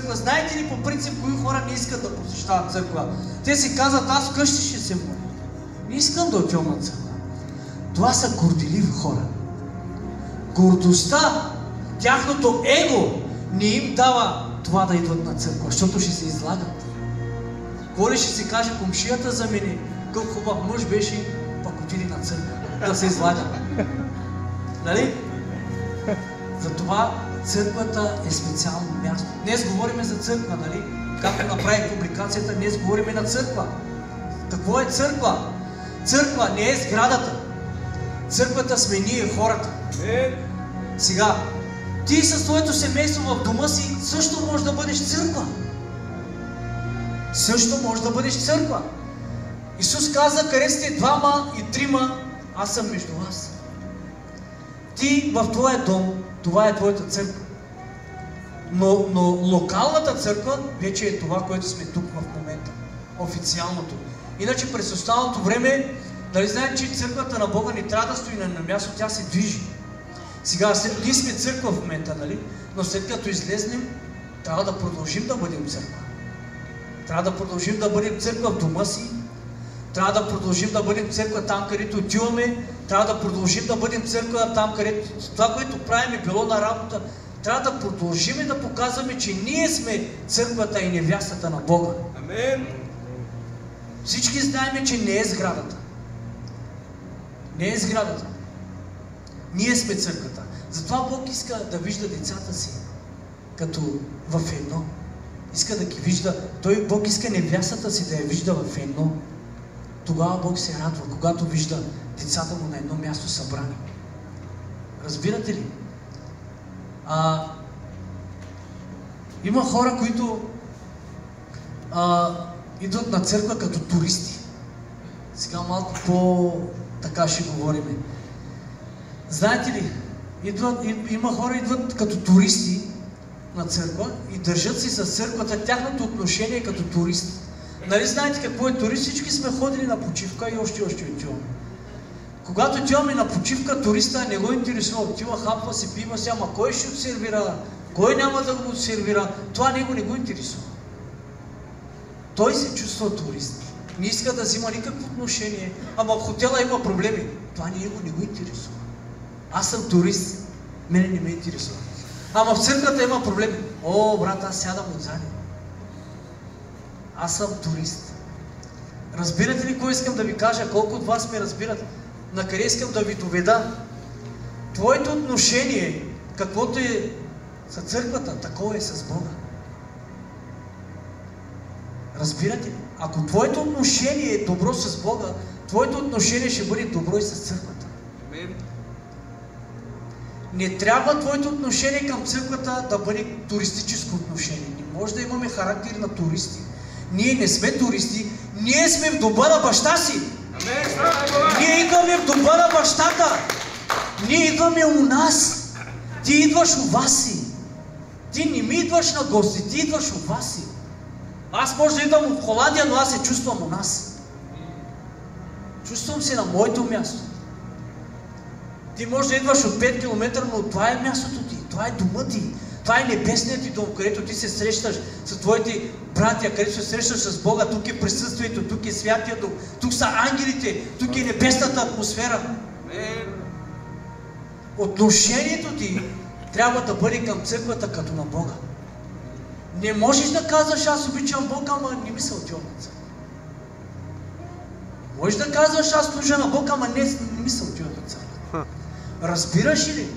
църква. Знаете ли по принцип кои хора не искат да посещават църква? Те си казват, аз вкъщи ще се моля. Не искам да отивам на църква. Това са горделиви хора. Гордостта, тяхното его не им дава това да идват на църква, защото ще се излагат. Какво ли ще си каже комшията за мене? Какъв хубав мъж беше, пък отиде на църква. Да се излага. Нали? Затова църквата е специално място. Днес говорим за църква, нали? Както направих публикацията, днес говорим на църква. Какво е църква? Църква не е сградата. Църквата сме ние, хората. Сега, ти със своето семейство в дома си също можеш да бъдеш църква. Също можеш да бъдеш църква. Исус каза, къде сте двама и трима, аз съм между вас. Ти в твоя дом, това е твоята църква. Но локалната църква вече е това, което сме тук в момента. Официалното. Иначе през останалото време, нали знаете, че църквата на Бога не трябва да стои на място, тя се движи. Сега, ние сме църква в момента, нали? Но след като излезнем, трябва да продължим да бъдем църква. Трябва да продължим да бъдем църква в дома си. Трябва да продължим да бъдем църква там, където отиваме. Трябва да продължим да бъдем църква там, където това, което правим е било на работа. Трябва да продължим и да показваме, че ние сме църквата и невястата на Бога. Амен! Всички знаем, че не е сградата. Не е сградата. Ние сме църквата. Затова Бог иска да вижда децата си като в едно. Иска да ги вижда. Бог иска невястата си да я вижда в едно. Тогава Бог се радва, когато вижда децата му на едно място събрани. Разбирате ли? Има хора, които идват на църква като туристи. Сега малко по-така ще говорим. Знаете ли, има хора, идват като туристи на църква и държат си с църквата, тяхното отношение е като турист. Нали знаете какво е турист? Всички сме ходили на почивка и още отиваме. Когато отиваме на почивка, туриста не го интересува. Отива, хапва си, пива си, ама кой ще отсервира? Кой няма да го отсервира? Това него не го интересува. Той се чувства турист. Не иска да взима никакво отношение. Ама в хотела има проблеми. Това него не го интересува. Аз съм турист. Мене не ме интересува. Ама в църквата има проблеми. О, брат, аз сядам отзади. Аз съм турист. Разбирате ли кой искам да ви кажа? Колко от вас ме разбират? На къде искам да ви доведа? Твоето отношение, каквото е с църквата, такова е с Бога. Разбирате ли? Ако твоето отношение е добро с Бога, твоето отношение ще бъде добро и с църквата. Не трябва твоето отношение към църквата да бъде туристическо отношение. Не може да имаме характер на туристи. Ние не сме туристи, ние сме в дома на баща си. Ние идваме в дома на бащата. Ние идваме у нас. Ти идваш у вас си. Ти не ми идваш на гости, ти идваш у вас си. Аз може да идвам в Холандия, но аз се чувствам у нас. Чувствам се на моето място. Ти може да идваш от 5 км, но това е мястото ти, това е дома ти. Това е небесният ти дом, където ти се срещаш с твоите братя, където се срещаш с Бога. Тук е присъствието, тук е святия дух, тук са ангелите, тук е небесната атмосфера. Отношението ти трябва да бъде към църквата като на Бога. Не можеш да казваш, аз обичам Бога, ама не ми се отива на църква. Можеш да казваш, аз служа на Бога, ама не ми се отива на църква. Разбираш ли?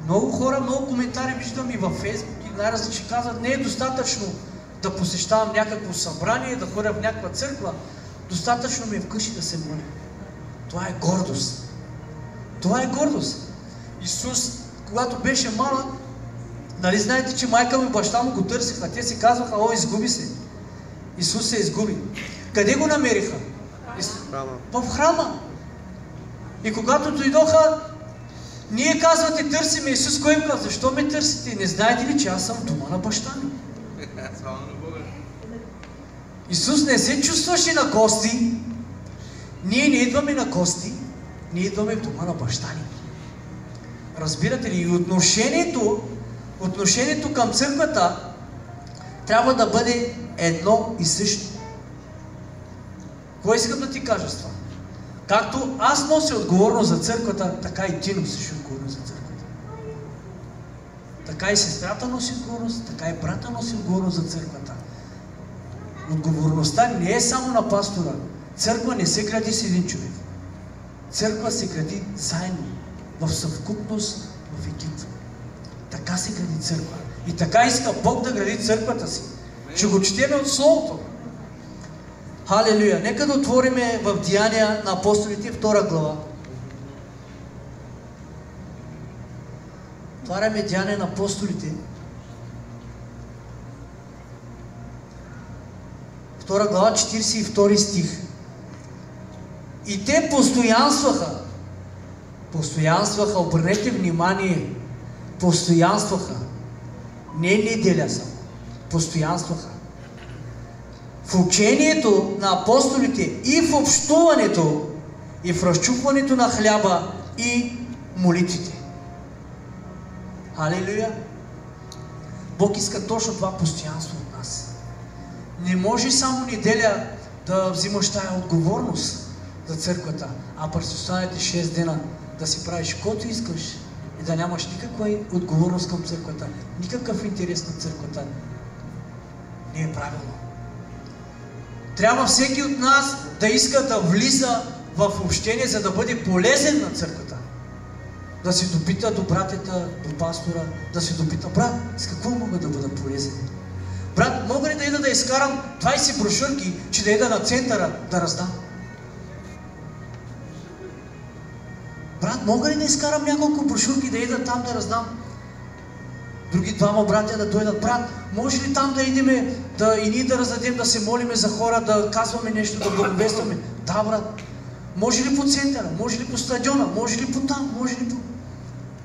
Много хора, много коментари виждам и във Фейсбук и най-различни казват, не е достатъчно да посещавам някакво събрание, да ходя в някаква църква. Достатъчно ми е вкъщи да се моля. Това е гордост. Това е гордост. Исус, когато беше малък, нали знаете, че майка му и баща му го търсиха. Те си казваха, о, изгуби се. Исус се изгуби. Къде го намериха? В храма. И когато дойдоха, ние казвате, търсиме Исус, кой им казва, защо ме търсите? Не знаете ли, че аз съм в дома на баща ми? Исус не се чувстваше на гости. Ние не идваме на гости, ние идваме в дома на баща ни. Разбирате ли? И отношението Отношението към църквата трябва да бъде едно и също. Кое искам да ти кажа с това? Както аз нося отговорност за църквата, така и ти носиш отговорност за църквата. Така и сестрата носи отговорност, така и брата носи отговорност за църквата. Отговорността не е само на пастора. Църква не се гради с един човек. Църква се гради заедно, в съвкупност, в екип. Така се гради църква. И така иска Бог да гради църквата си. Ще го четеме от Словото. Халелуя! Нека да отвориме в Деяния на апостолите 2 глава. Отваряме Деяния на апостолите. 2 глава, 42 стих. И те постоянстваха, обърнете внимание, постоянстваха, не неделя само, постоянстваха в учението на апостолите и в общуването, и в разчупването на хляба и молитвите. Алелуя! Бог иска точно това постоянство от нас. Не може само неделя да взимаш тая отговорност за църквата, а през останалите 6 дена да си правиш каквото искаш и да нямаш никаква отговорност към църквата, никакъв интерес на църквата. Не е правилно. Трябва всеки от нас да иска да влиза в общение, за да бъде полезен на църквата. Да се допита до братята, до пастора, да се допита: брат, с какво мога да бъда полезен? Брат, мога ли да ида да изкарам 20 брошурки, че да ида на центъра да раздам? Брат, мога ли да изкарам няколко брошурки да ида там да раздам? Други двама братя да дойдат: брат, може ли там да идеме и ние да раздадем, да се молиме за хора, да казваме нещо, да благовестваме? Да, брат. Може ли по центъра? Може ли по стадиона? Може ли по там? Може ли по...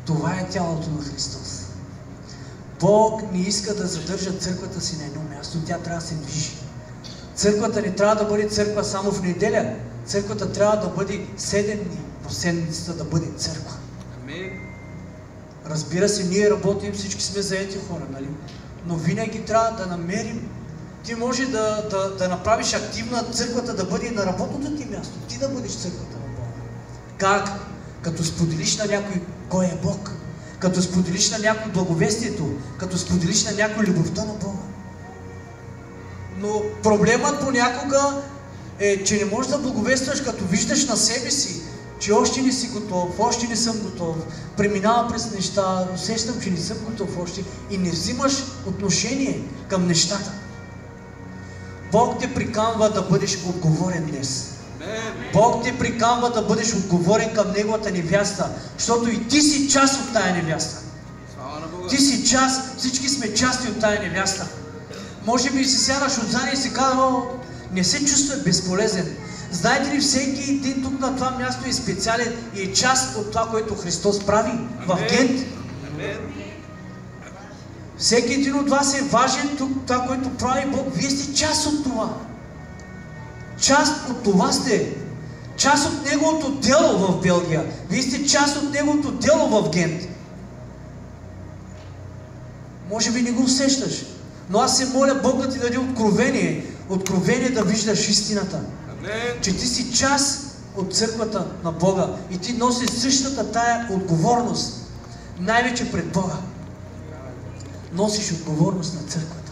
Това е тялото на Христос. Бог не иска да задържа църквата си на едно място. Тя трябва да се движи. Църквата не трябва да бъде църква само в неделя. Църквата трябва да бъде 7 дни в седмицата, да бъде църква. Разбира се, ние работим, всички сме заети хора, нали? Но винаги трябва да намерим. Ти може да направиш активна църквата да бъде на работното ти място. Ти да бъдеш църквата на Бога. Как? Като споделиш на някой кой е Бог. Като споделиш на някой благовестието. Като споделиш на някой любовта на Бога. Но проблемът понякога е, че не можеш да благовестваш, като виждаш на себе си, че още не си готов, още не съм готов, преминава през неща, усещам, че не съм готов още и не взимаш отношение към нещата. Бог те приканва да бъдеш отговорен днес. Бог те приканва да бъдеш отговорен към Неговата невяста, защото и ти си част от тая невяста. Ти си част, всички сме части от тая невяста. Може би си сядаш отзади и си казва: не се чувства безполезен. Знаете ли, всеки един тук на това място е специален и е част от това, което Христос прави в Гент. Всеки един от вас е важен тук, това, което прави Бог. Вие сте част от това. Част от това сте. Част от Неговото дело в Белгия. Вие сте част от Неговото дело в Гент. Може би не го усещаш. Но аз се моля Бог да ти даде откровение. Откровение да виждаш истината. Че ти си част от църквата на Бога и ти носиш същата тая отговорност, най-вече пред Бога. Носиш отговорност на църквата.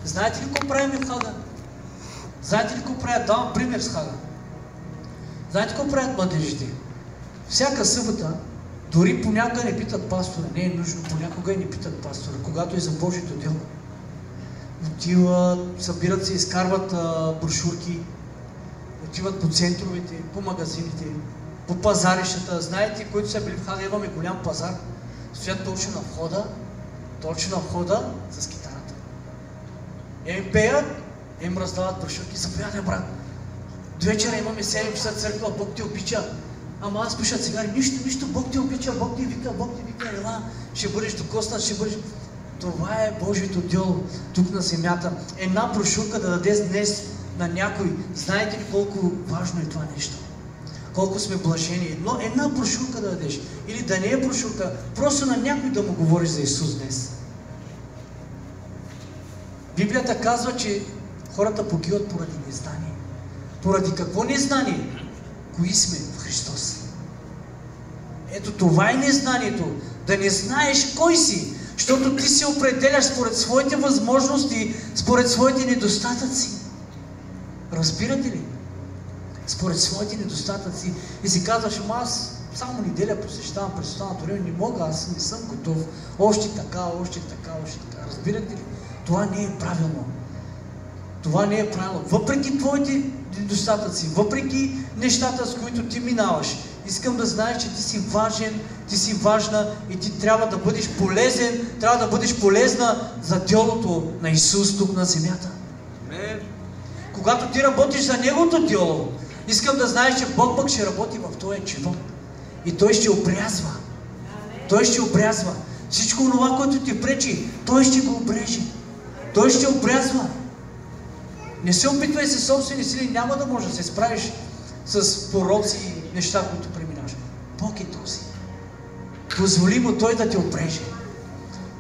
Знаете ли какво правим в Хага? Знаете ли какво правят? Давам пример с Хага. Знаете какво правят младежите? Всяка събота, дори понякога не питат пастора, не е нужно, понякога и не питат пастора, когато е за Божието дело. Отиват, събират се, изкарват брошурки, отиват по центровете, по магазините, по пазарищата. Знаете, които са били в Хага, имаме голям пазар. Стоят точно на входа с китарата. Им пеят, им раздават брошурки. Заповядай, брат. До вечера имаме 7 часа църква, Бог те обича. Ама аз пуша цигари, нищо, Бог те обича, Бог те вика, ела, ще бъдеш докоснат, ще бъдеш... Това е Божието дело тук на земята. Една брошурка да даде днес на някой. Знаете ли колко важно е това нещо? колко сме блажени. Но една брошурка да дадеш. Или да не е брошурка, просто на някой да му говориш за Исус днес. Библията казва, че хората погиват поради незнание. Поради какво незнание? Кои сме в Христос. Ето това е незнанието. Да не знаеш кой си. Защото ти се определяш според своите възможности, според своите недостатъци. Разбирате ли? Според своите недостатъци. И си казваш, аз само неделя посещавам през останалото време, не мога, аз не съм готов. Още така. Разбирате ли? Това не е правилно. Това не е правилно. Въпреки твоите недостатъци, въпреки нещата, с които ти минаваш, искам да знаеш, че ти си важен, ти си важна и ти трябва да бъдеш полезен, трябва да бъдеш полезна за делото на Исус тук на земята. Когато ти работиш за Неговото дело, искам да знаеш, че Бог пък ще работи в твоя живот. И Той ще обрязва. Той ще обрязва. Всичко това, което ти пречи, Той ще го обреже. Той ще обрязва. Не се опитвай със собствени сили, няма да можеш да се справиш с пороци и неща, които преминаваш. Бог е този. Позволи му Той да те обреже.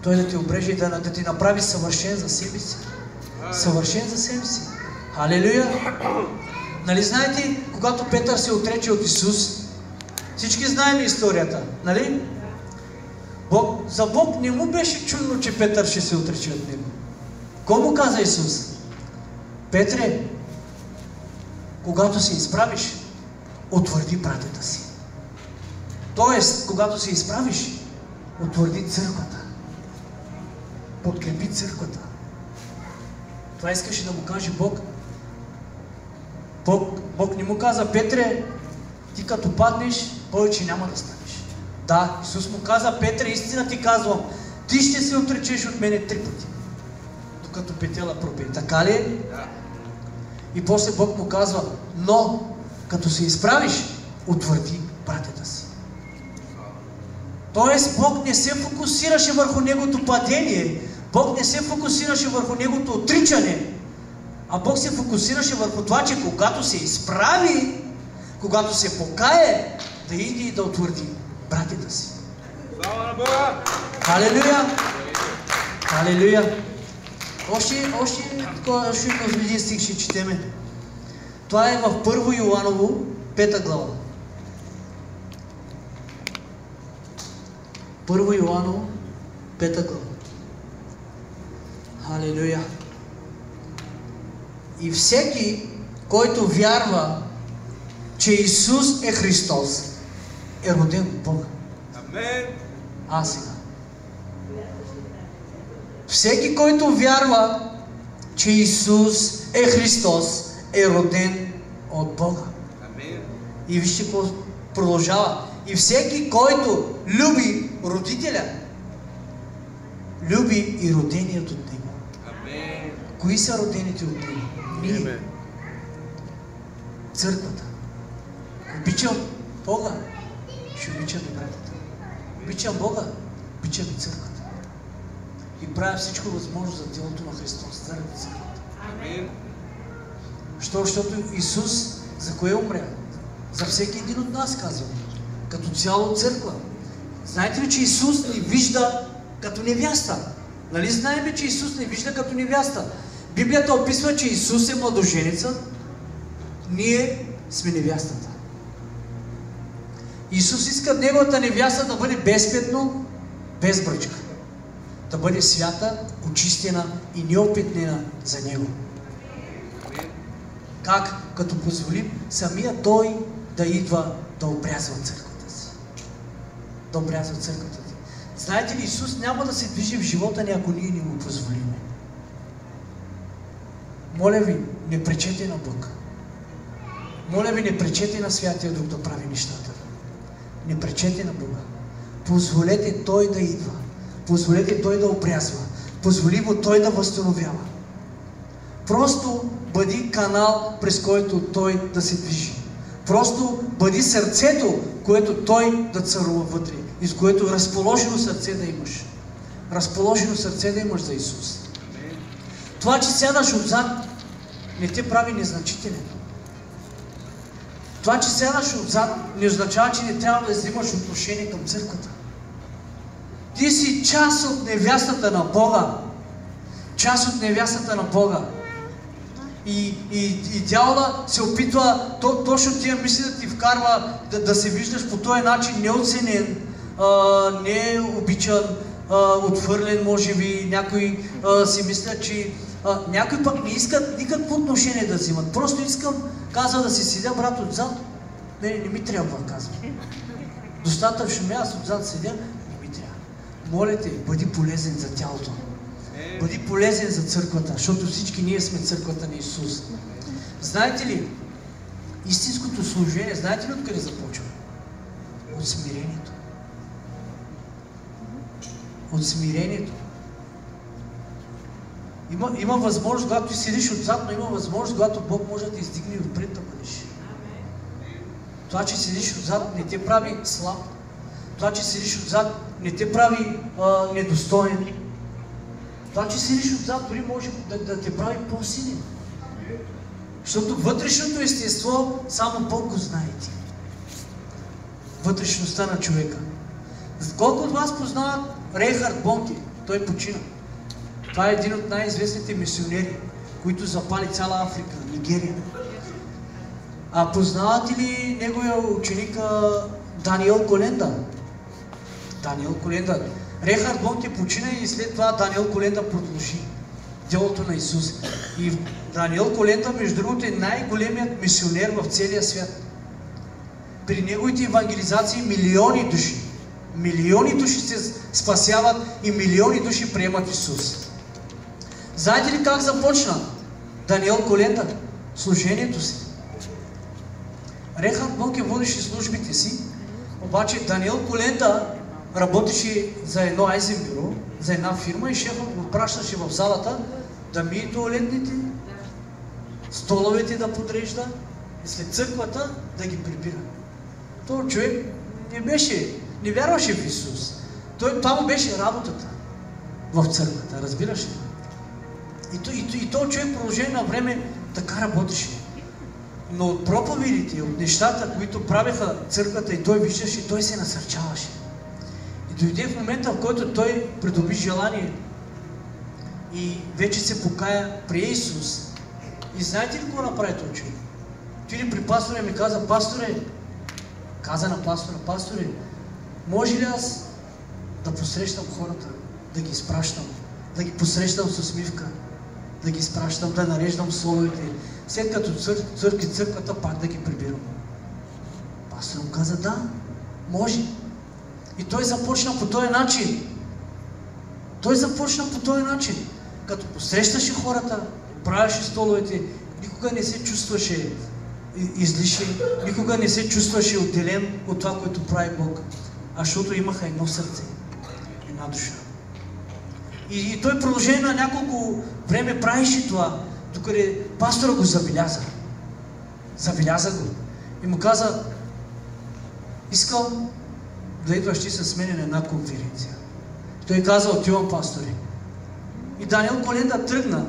Той да те обреже и да те направи съвършен за себе си. Съвършен за себе си. Халелуя! Нали знаете, когато Петър се отрече от Исус, всички знаем историята, нали? За Бог не му беше чудно, че Петър ще се отрече от Него. Кой му каза Исус? Петре, когато се изправиш, утвърди братята си. Тоест, когато се изправиш, утвърди църквата. Подкрепи църквата. Това искаше да му каже Бог. Бог не му каза, Петре, ти като паднеш, повече няма да станеш. Да, Исус му каза, Петре, истина ти казвам, ти ще се отречеш от мене 3 пъти. Докато петела пропее. Така ли е? Да. И после Бог му казва, но като се изправиш, утвърди братята си. Тоест Бог не се фокусираше върху неговото падение, Бог не се фокусираше върху неговото отричане, а Бог се фокусираше върху това, че когато се изправи, когато се покае, да иде и да утвърди братята си. Слава на Бога! Халелуя! Халелуя! Още един стих ще четеме. Това е в 1 Йоаново, 5 глава. 1 Йоаново, 5 глава. Халелуя! И всеки, който вярва, че Исус е Христос, е роден от Бога. Амен! Сега. Всеки, който вярва, че Исус е Христос, е роден от Бога. Амен. И вижте какво продължава. И всеки, който люби родителя, люби и роденият от него. Амен. Кои са родените от него? Ние. Църквата. Обичам Бога, ще обичам и братята. Обичам Бога, обичам и църквата. И правя всичко възможно за делото на Христос, заради църквата. Амин. Защото Исус за кое умря? За всеки един от нас, казвам. Като цяло църква. Знаете ли, че Исус ни вижда като невяста? Нали знаем, че Исус ни вижда като невяста? Библията описва, че Исус е младоженица, ние сме невястата. Исус иска неговата невяста да бъде безпетно, без бръчка. Да бъде свята, очистена и неопетнена за Него. Как? Като позволим самия Той да идва да обрязва църквата си. Да обрязва църквата си. Знаете ли, Исус няма да се движи в живота ни, ако ние не му позволим. Моля ви, не пречете на Бог. Моля ви, не пречете на Святия Дух да прави нещата. Не пречете на Бога. Позволете Той да идва. Позволете Той да обрязва. Позволи му Той да възстановява. Просто бъди канал, през който Той да се движи. Просто бъди сърцето, което Той да царува вътре. И с което разположено сърце да имаш. Разположено сърце да имаш за Исус. Това, че сядаш отзад, не те прави незначителен. Това, че сядаш отзад, не означава, че не трябва да взимаш отношение към църквата. Ти си част от невястата на Бога. Част от невястата на Бога. И дявола се опитва точно тия мисли да ти вкарва да се виждаш по този начин неоценен, необичан, отхвърлен, може би. Някои си мислят, че някои пък не искат никакво отношение да взимат. Просто искам, казва, да си седя, брат, отзад. Не ми трябва, казва. Достатъчно аз отзад седя, не ми трябва. Моля те, бъди полезен за тялото. Бъди полезен за църквата, защото всички ние сме църквата на Исус. Знаете ли, истинското служение, знаете ли откъде започва? От смирението. От смирението. Има възможност, когато ти седиш отзад, но има възможност, когато Бог може да те издигне и отпред да бъдеш. Това, че седиш отзад, не те прави слаб. Това, че седиш отзад, не те прави недостоен. Това, че седиш отзад, дори може да те прави по-силен. Защото вътрешното естество само Бог го знаете. Вътрешността на човека. Колко от вас познават Рейхард Бонке? Той почина. Това е един от най-известните мисионери, които запали цяла Африка, Нигерия. А познавате ли неговия ученик Даниел Коленда? Даниел Коленда. Рейхард Бонке почина и след това Даниел Коленда продължи делото на Исус. И Даниел Коленда, между другото, е най-големият мисионер в целия свят. При неговите евангелизации милиони души се спасяват и милиони души приемат Исус. Знаете ли как започна Даниел Коленда служението си? Рейхард Бонке водеше службите си, обаче Даниел Коленда работеше за едно айзенбюро, за една фирма и шефът го пращаше в залата да мие тоалетните, столовете да подрежда и след църквата да ги прибира. Той човек не вярваше в Исус. Това му беше работата в църквата, разбираш ли? И той човек в продължение на време така работеше. Но от проповедите, от нещата, които правеха църквата и той виждаше, той се насърчаваше. И дойде в момента, в който той придоби желание и вече се покая при Исус. И знаете ли какво направи този човек? Отиде при пастора и ми каза: пасторе, каза на пасторе, може ли аз да посрещам хората, да ги изпращам, да ги посрещам с усмивка, да ги изпращам, да нареждам соловете, след като църквата пак да ги прибирам? Пастор му каза: да, може. И той започна по този начин. Като посрещаше хората, правеше столовете, никога не се чувстваше излишен, никога не се чувстваше отделен от това, което прави Бог. А защото имаха едно сърце, една душа. И той в продължение на няколко време правеше това, докъде пастора го забеляза. Забеляза го. И му каза: искам да идваш ти с мен на една конференция. Той каза: отивам, пасторе. И Даниел Коленда тръгна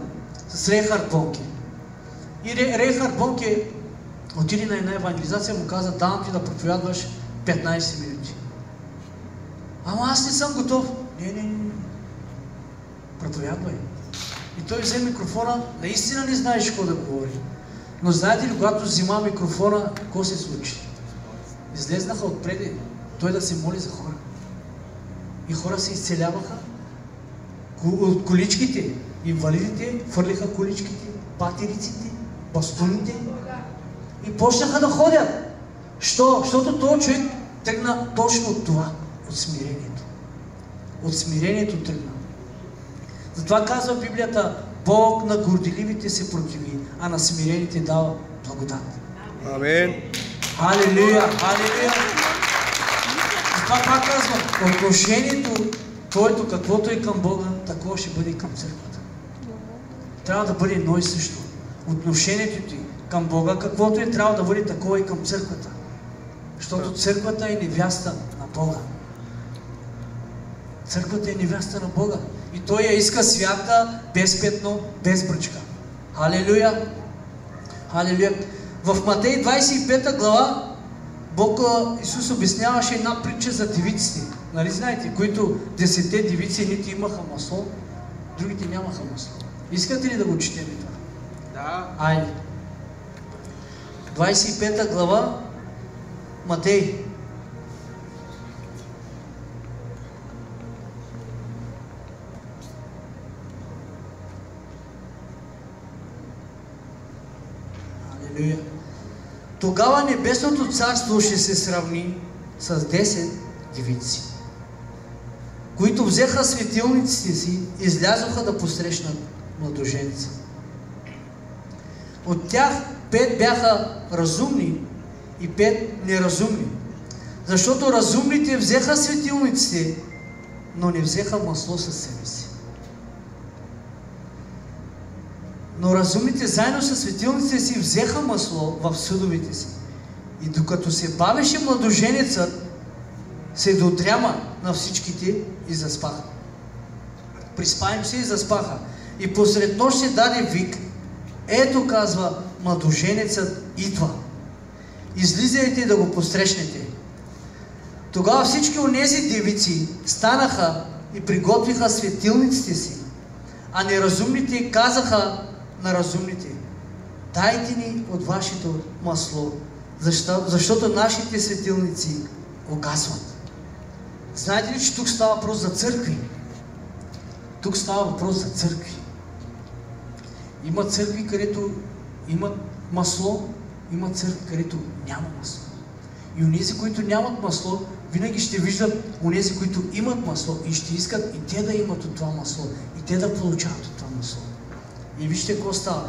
с Рейхард Бонке. И Рейхард Бонке отиде на една евангелизация, му каза: давам ти да проповядваш 15 минути. Ама аз не съм готов. Не. Проповядвай. И той взе микрофона, наистина не знаеш какво да говори. Но знаете ли, когато взима микрофона, какво се случи? Излезнаха отпреди той да се моли за хора. И хора се изцеляваха. От количките, инвалидите фърлиха количките, патериците, бастуните и почнаха да ходят. Защото този човек тръгна точно от това, от смирението. От смирението тръгна. Затова казва Библията: Бог на горделивите се противи, а на смирените дава благодат. Амин. Халелуя! Халелуя! Затова пак казвам, отношението твоето, каквото е към Бога, такова ще бъде и към църквата. Трябва да бъде едно и също. Отношението ти към Бога, каквото е, трябва да бъде такова и към църквата. Защото църквата е невяста на Бога. Църквата е невяста на Бога. И Той я иска свята, без петно, без бръчка. Халелуя! Халелуя! В Матей 25 глава Бог Исус обясняваше една притча за девиците. Нали знаете, които 10 девици едните имаха масло, другите нямаха масло. Искате ли да го четем това? Да. Айде. 25 глава Матей. Алелуя. Тогава небесното царство ще се сравни с 10 девици, които взеха светилниците си и излязоха да посрещнат младоженеца. От тях 5 бяха разумни и 5 неразумни, защото разумните взеха светилниците, но не взеха масло със себе си. Но разумните заедно с светилниците си взеха масло в съдовете си. И докато се бавеше младоженецът, се дотряма на всичките и заспаха. Приспа им се и заспаха. И посред нощ се даде вик: ето, казва, младоженецът идва. Излизайте да го посрещнете. Тогава всички онези девици станаха и приготвиха светилниците си, а неразумните казаха на разумните: дайте ни от вашето масло, защото нашите светилници угасват. Знаете ли, че тук става въпрос за църкви? Тук става въпрос за църкви. Има църкви, където имат масло, има църкви, където няма масло. И онези, които нямат масло, винаги ще виждат онези, които имат масло и ще искат и те да имат от това масло, и те да получават от това масло. И вижте какво става.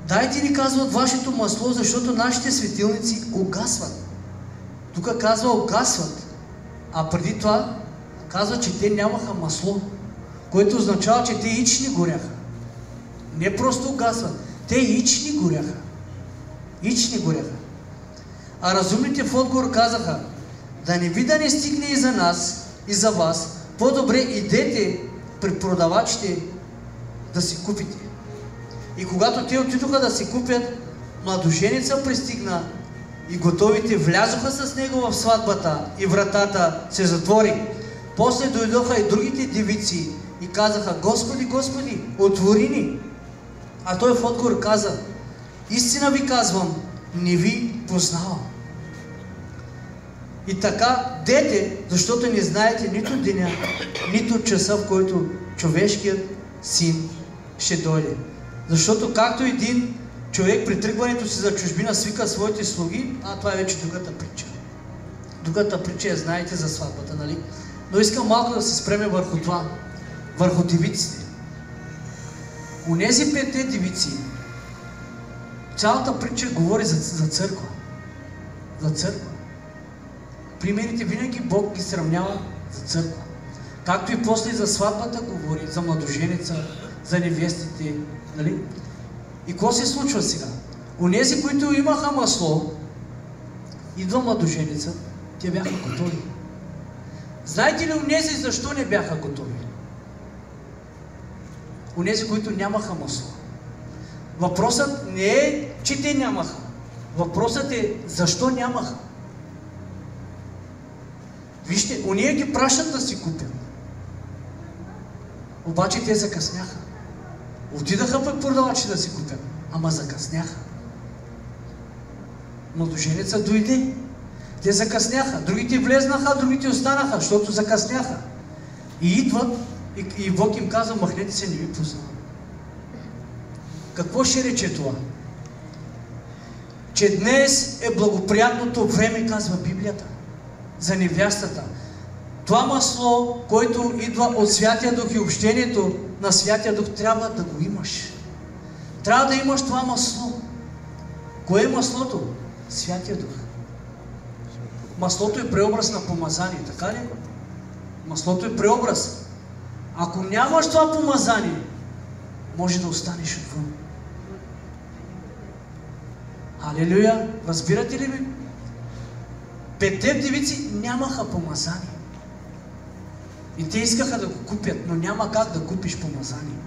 Дайте ни, казват, вашето масло, защото нашите светилници угасват. Тук казва угасват, а преди това казва, че те нямаха масло, което означава, че те ични горяха. Не просто угасват, те ични горяха. Ични горяха. А разумните в отговор казаха: да не ви да не стигне и за нас, и за вас, по-добре идете при продавачите да си купите. И когато те отидоха да си купят, младоженеца пристигна и готовите влязоха с него в сватбата и вратата се затвори. После дойдоха и другите девици и казаха: Господи, Господи, отвори ни. А той в отговор каза: истина ви казвам, не ви познавам. И така, дете, защото не знаете нито деня, нито часа, в който човешкият син ще дойде. Защото както един човек при тръгването си за чужбина свика своите слуги, това е вече другата притча. Другата притча я знаете за сватбата, нали? Но искам малко да се спреме върху това, върху девиците. Онези 5 девици, цялата притча говори за църква. За църква. Примерите винаги Бог ги сравнява за църква. Както и после за сватбата говори, за младоженеца, за невестите, нали? И какво се случва сега? Онези, които имаха масло, идва младоженеца, те бяха готови. Знаете ли онези защо не бяха готови? Онези, които нямаха масло. Въпросът не е, че те нямаха. Въпросът е, защо нямаха. Вижте, ония ги пращат да си купят. Обаче те закъсняха. Отидаха пък продавачи да си купят, ама закъсняха. Младоженеца дойде. Те закъсняха. Другите влезнаха, другите останаха, защото закъсняха. И идват и Бог им казва: махнете се, не ви познавам. Какво ще рече това? Че днес е благоприятното време, казва Библията, за невястата. Това масло, което идва от Святия Дух и общението на Святия Дух, трябва да го имаш. Трябва да имаш това масло. Кое е маслото? Святия Дух. Маслото е преобраз на помазание, така ли? Маслото е преобраз. Ако нямаш това помазание, може да останеш отвън. Алелуя! Разбирате ли ми? 5 девици нямаха помазание. И те искаха да го купят, но няма как да купиш помазание.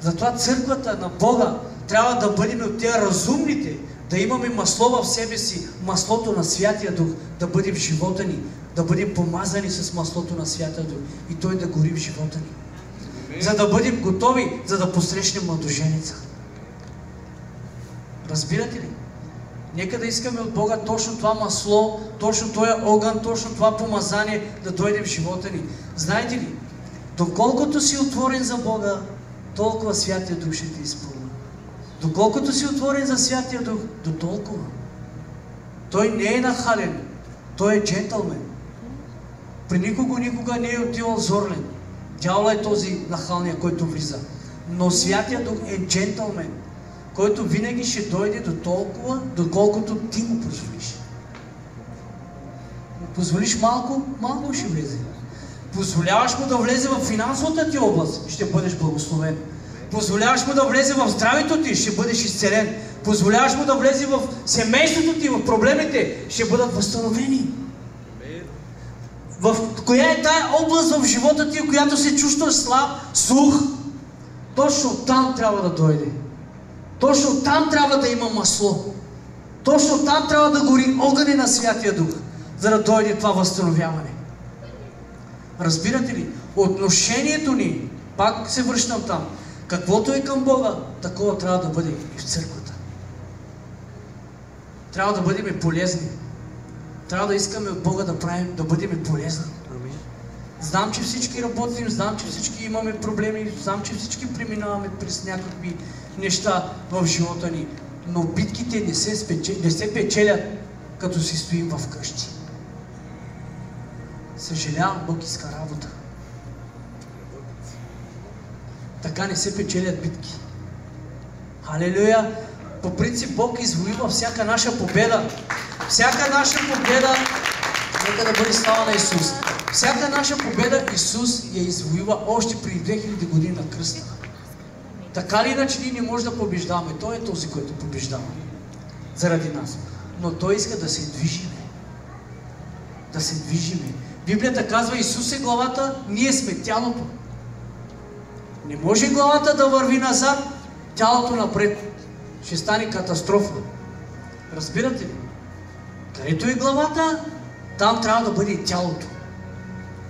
Затова църквата на Бога трябва да бъдем от тези разумните, да имаме масло в себе си, маслото на Святия Дух, да бъде в живота ни, да бъдем помазани с маслото на Святия Дух и Той да гори в живота ни. За да бъдем готови, за да посрещнем младоженица. Разбирате ли? Нека да искаме от Бога точно това масло, точно този огън, точно това помазание да дойде в живота ни. Знаете ли, доколкото си отворен за Бога, толкова Святия Дух ще те изпълни. Доколкото си отворен за Святия Дух, до толкова. Той не е нахален, той е джентълмен. При никога не е отивал зорлен. Дявола е този нахалния, който влиза. Но Святия Дух е джентълмен, който винаги ще дойде до толкова, доколкото ти му позволиш. Му позволиш малко, малко ще влезе. Позволяваш му да влезе в финансовата ти област, ще бъдеш благословен. Позволяваш му да влезе в здравето ти, ще бъдеш изцелен. Позволяваш му да влезе в семейството ти, в проблемите, ще бъдат възстановени. В коя е тая област в живота ти, в която се чувстваш слаб, сух, точно там трябва да дойде. Точно там трябва да има масло. Точно там трябва да гори огъня на Святия Дух, за да дойде това възстановяване. Разбирате ли? Отношението ни, пак се връщам там, каквото е към Бога, такова трябва да бъде и в църквата. Трябва да бъдем полезни. Трябва да искаме от Бога да правим, да бъдем полезни. Знам, че всички работим, знам, че всички имаме проблеми, знам, че всички преминаваме през някакви неща в живота ни, но битките не се печелят, като си стоим в къщи. Съжалявам, Бог иска работа. Така не се печелят битки. Халелуя! По принцип Бог извоюва всяка наша победа. Всяка наша победа, нека да бъде слава на Исус. Всяка наша победа Исус я извоюва още преди 2000 години на кръста. Така ли иначе ние не може да побеждаваме? Той е този, който побеждава. Заради нас. Но Той иска да се движиме. Да се движиме. Библията казва, Исус е главата, ние сме тялото. Не може главата да върви назад, тялото напред. Ще стане катастрофа. Разбирате ли? Където е главата, там трябва да бъде и тялото.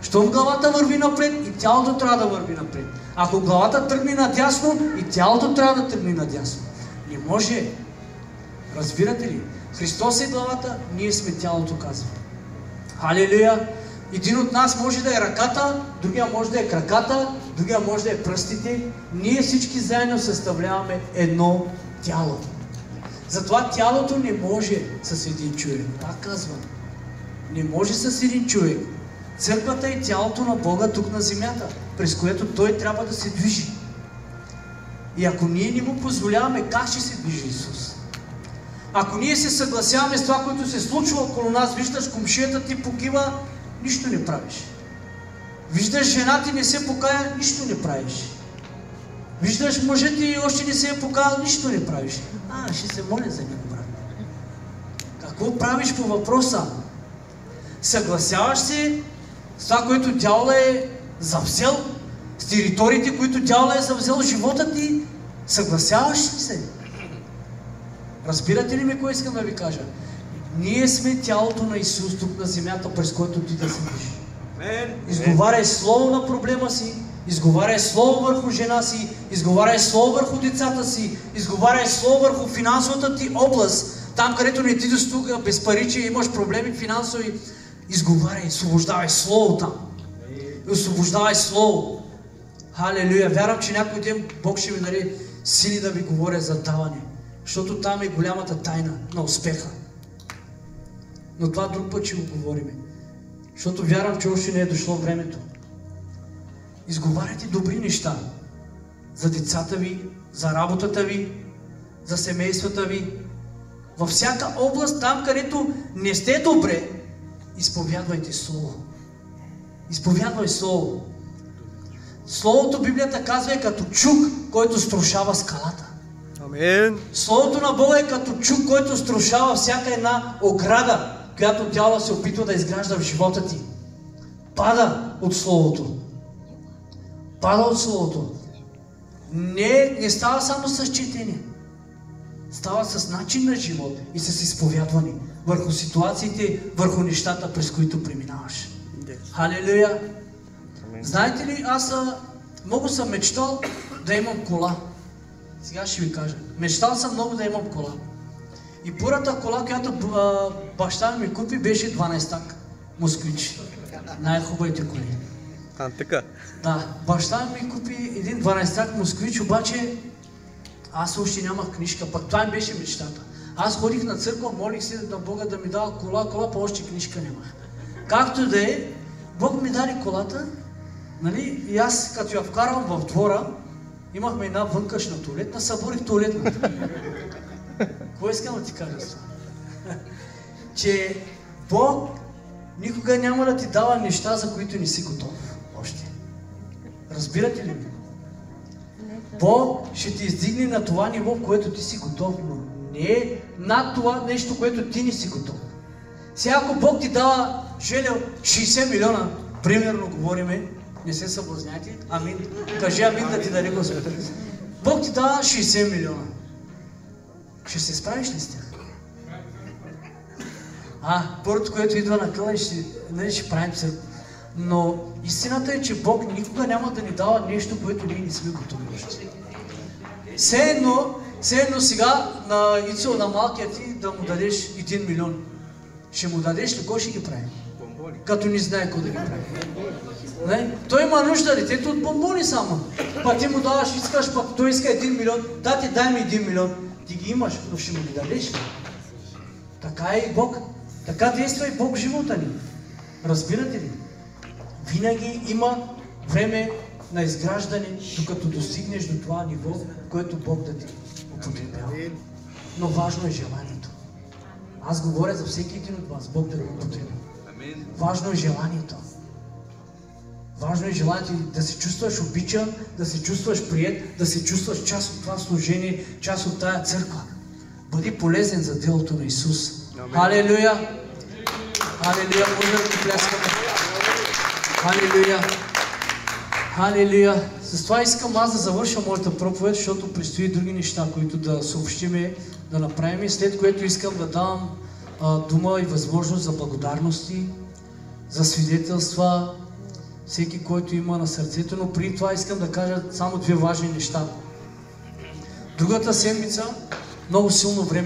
Щом главата върви напред, и тялото трябва да върви напред. Ако главата тръгне надясно, и тялото трябва да тръгне надясно. Не може. Разбирате ли? Христос е главата, ние сме тялото, казва. Халелуя! Един от нас може да е ръката, другия може да е краката, другия може да е пръстите. Ние всички заедно съставляваме едно тяло. Затова тялото не може с един човек. Пак казвам. Не може с един човек. Църквата е тялото на Бога тук на земята, през което Той трябва да се движи. И ако ние не му позволяваме, как ще се движи Исус? Ако ние се съгласяваме с това, което се случва около нас, виждаш комшията ти погива, нищо не правиш. Виждаш жена ти не се покая, нищо не правиш. Виждаш мъжът ти още не се е покаял, нищо не правиш. Ще се моля за него, брат. Какво правиш по въпроса? Съгласяваш се с това, което дявола е завзел, с териториите, които дявола е завзел в живота ти? Съгласяваш ли се? Разбирате ли ми, кое искам да ви кажа? Ние сме тялото на Исус тук на земята, през който ти да се движи. Изговаряй слово на проблема си, изговаряй слово върху жена си, изговаряй слово върху децата си, изговаряй слово върху финансовата ти област, там където не ти достига без париче, имаш проблеми финансови, изговаряй, освобождавай слово там. И освобождавай слово. Халелуя! Вярвам, че някой ден Бог ще ми даде сили да ви говоря за даване, защото там е голямата тайна на успеха. Но това друг път ще го говорим. Защото вярвам, че още не е дошло времето. Изговаряйте добри неща за децата ви, за работата ви, за семействата ви. Във всяка област, там където не сте добре, изповядвайте Слово. Изповядвай Слово. Словото, Библията казва, е като чук, който струшава скалата. Амин. Словото на Бога е като чук, който струшава всяка една ограда, която дявола се опитва да изгражда в живота ти. Пада от Словото. Пада от Словото. не става само с четене. Става с начин на живот и с изповядване върху ситуациите, върху нещата, през които преминаваш. Халелуя! Знаете ли, аз много съм мечтал да имам кола. Сега ще ви кажа. Мечтал съм много да имам кола. И първата кола, която баща ми купи, беше 12-так москвич. Най-хубавите коли. Така? Да, баща ми купи един 12-так москвич, обаче аз още нямах книжка, пък това ми беше мечтата. Аз ходих на църква, молих се на Бога да ми дава кола, па още книжка нямах. Както да е, Бог ми даде колата, нали, и аз като я вкарвам в двора, имахме една вънкашна туалетна, съборих туалетната. Кое искам да ти кажа с това? Че Бог никога няма да ти дава неща, за които не си готов още. Разбирате ли ми? Бог ще ти издигне на това ниво, в което ти си готов, но не е над това нещо, което ти не си готов. Сега ако Бог ти дава желел 60 милиона, примерно говориме, не се съблазняйте, амин, кажи амин да ти даде Господ. Бог ти дава 60 милиона. Ще се справиш ли с тях? Първото, което идва на къла, ще правим църква. Но истината е, че Бог никога няма да ни дава нещо, което ние не сме готови още. Все едно сега на Ицо, на малкия ти, да му дадеш 1 милион. Ще му дадеш ли? Кой ще ги прави? Бомбони. Като не знае кой да ги прави. Не? Той има нужда, детето, от бомбони само. Па ти му даваш, искаш, пък той иска 1 милион. Тати, дай ми 1 милион. Ти ги имаш, но ще му ги дадеш ли? Така е и Бог. Така действа и Бог в живота ни. Разбирате ли? Винаги има време на изграждане, докато достигнеш до това ниво, което Бог да ти употребява. Но важно е желанието. Аз говоря за всеки един от вас, Бог да го употребява. Важно е желанието. Важно е желанието да се чувстваш обичан, да се чувстваш приет, да се чувстваш част от това служение, част от тая църква. Бъди полезен за делото на Исус. Халелуя! Халелуя! Може да ти пляскаме. Халелуя! Халелуя! С това искам аз да завърша моята проповед, защото предстои други неща, които да съобщиме, да направим, след което искам да дам дума и възможност за благодарности, за свидетелства, всеки, който има на сърцето, но преди това искам да кажа само 2 важни неща. Другата седмица, много силно време